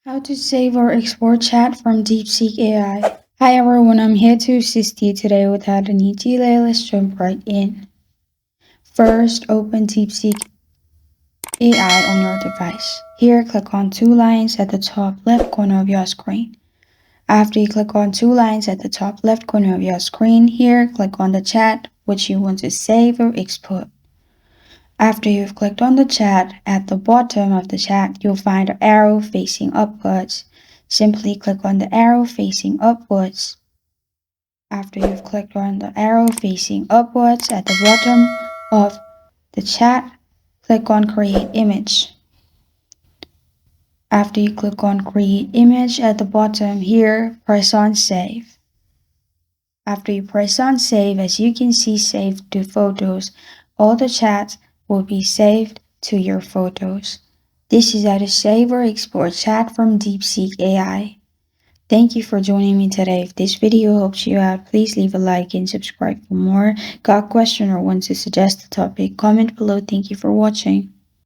How to save or export chat from DeepSeek AI. Hi everyone, I'm here to assist you today without any delay. Let's jump right in. First, open DeepSeek AI on your device. Here, click on two lines at the top left corner of your screen. After you click on two lines at the top left corner of your screen, here, click on the chat which you want to save or export. After you've clicked on the chat, at the bottom of the chat, you'll find an arrow facing upwards. Simply click on the arrow facing upwards. After you've clicked on the arrow facing upwards at the bottom of the chat, click on Create Image. After you click on Create Image at the bottom here, press on Save. After you press on Save, as you can see, Save to Photos, all the chats will be saved to your photos. This is how to save or export chat from DeepSeek AI. Thank you for joining me today. If this video helps you out, please leave a like and subscribe for more. Got a question or want to suggest a topic? Comment below. Thank you for watching.